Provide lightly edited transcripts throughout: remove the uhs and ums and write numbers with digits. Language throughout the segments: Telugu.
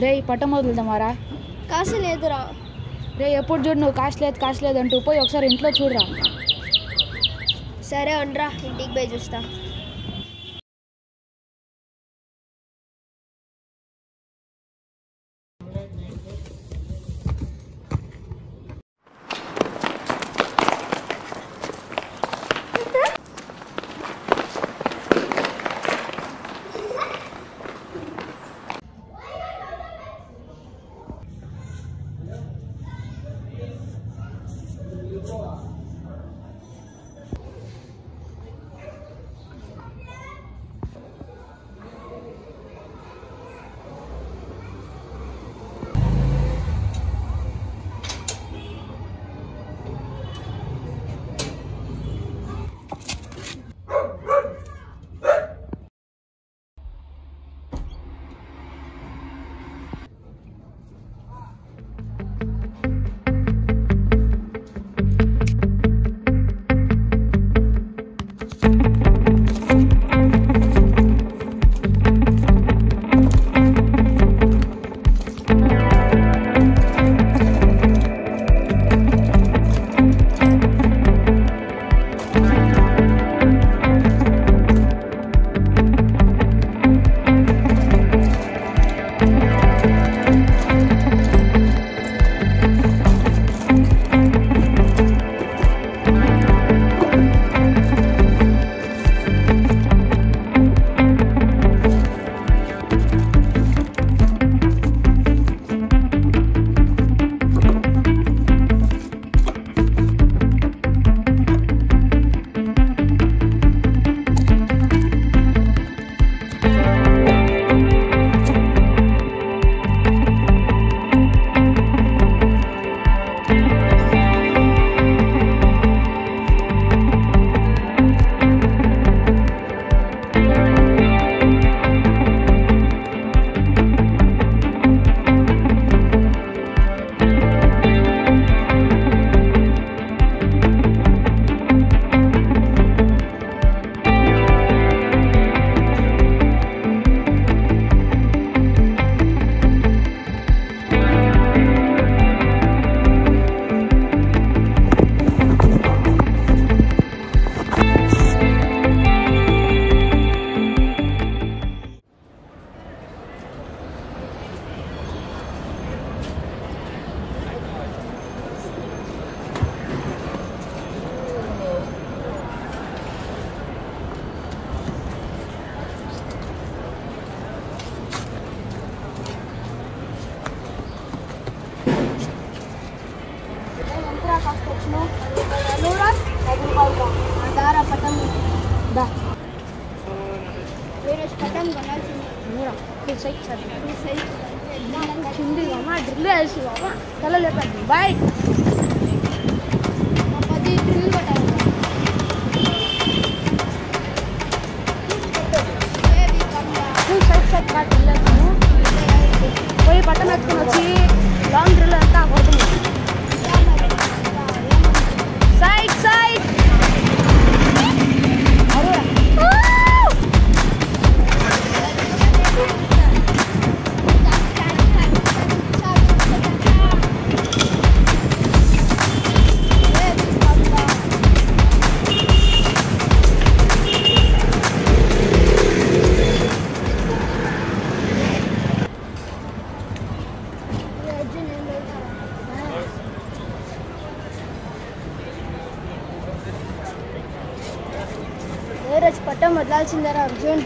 రే పట్టం వదులుదామారా కాసు లేదురా రే ఎప్పుడు చూడు నువ్వు కాస్ట్ లేదు అంటూ పోయి ఒకసారి ఇంట్లో చూడరా సరే ఉండరా ఇంటికి పోయి చూస్తా డ్రిల్ వేసి తల లేపండి బాయ్ డ్రిల్ కొట్టాలి పోయి పట్టం ఎత్తుకుని వచ్చి లాంగ్ డ్రిల్ అంతా కొడుతుంది సైడ్ సైడ్ పట్టం వదలాల్సిందరా అర్జున్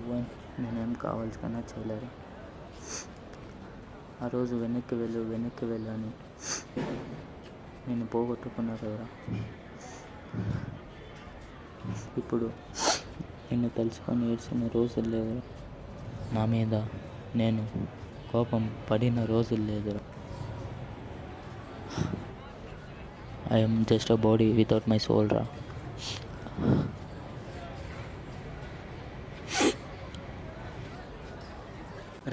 భువన్, నేనేం కావాల్సిన చేయలేరు. ఆ రోజు వెనక్కి వెళ్ళు అని నేను పోగొట్టుకున్నా కదరా. ఇప్పుడు నిన్ను తలుచుకొని ఏడ్చిన రోజులు లేదురా. నా మీద నేను కోపం పడిన రోజులు లేదురా. I'm just a body without my soul రా.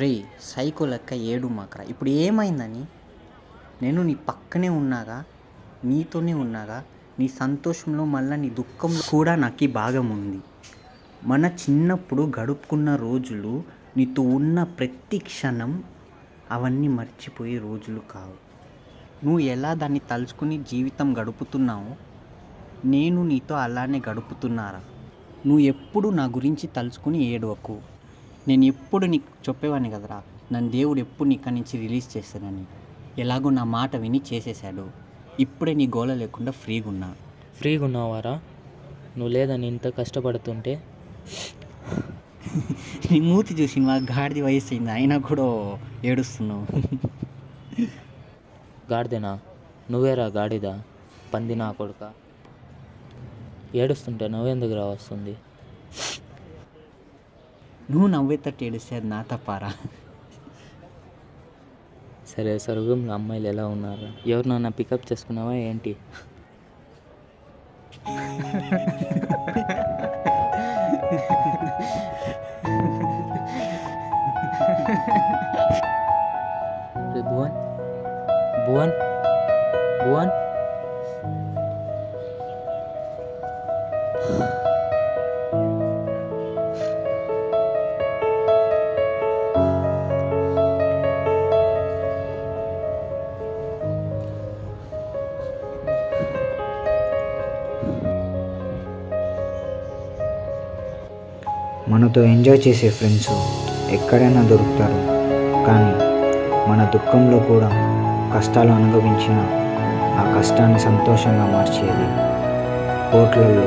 రే సైకో లెక్క ఏడు మాకరా. ఇప్పుడు ఏమైందని? నేను నీ పక్కనే ఉన్నాగా, నీతోనే ఉన్నాగా. నీ సంతోషంలో మళ్ళీ నీ దుఃఖంలో కూడా నాకు భాగం ఉంది. మన చిన్నప్పుడు గడుపుకున్న రోజులు, నీతో ఉన్న ప్రతి క్షణం అవన్నీ మర్చిపోయే రోజులు కావు. నువ్వు ఎలా దాన్ని తలుచుకుని జీవితం గడుపుతున్నావో నేను నీతో అలానే గడుపుతున్నారా. నువ్వు ఎప్పుడు నా గురించి తలుచుకుని ఏడవకు. నేను ఎప్పుడు నీకు చెప్పేవాడిని కదరా, నన్ను దేవుడు ఎప్పుడు నీ ఇక్కడి నుంచి రిలీజ్ చేస్తానని. ఎలాగో నా మాట విని చేసేసాడు. ఇప్పుడే నీ గోల లేకుండా ఫ్రీగా ఉన్నావారా? నువ్వు లేదని ఇంత కష్టపడుతుంటే నీ మూతి చూసి మా గాడిది వయసు అయింది, అయినా కూడా ఏడుస్తున్నావు. గాడిదేనా? నువ్వేరా గాడిదా, పంది నా కొడుక. ఏడుస్తుంటే నువ్వెందుకు రా వస్తుంది? నువ్వు నవ్వేటట్టు ఏడిస్తే అది నా తప్పారా? సరే, స్వర్గంలో అమ్మాయిలు ఎలా ఉన్నారా? ఎవరినన్నా పికప్ చేసుకున్నావా ఏంటి? భువన్ భువన్ భువన్ మనతో ఎంజాయ్ చేసే ఫ్రెండ్స్ ఎక్కడైనా దొరుకుతారు, కానీ మన దుఃఖంలో కూడా కష్టాలు అనుభవించిన ఆ కష్టాన్ని సంతోషంగా మార్చేది కోట్లల్లో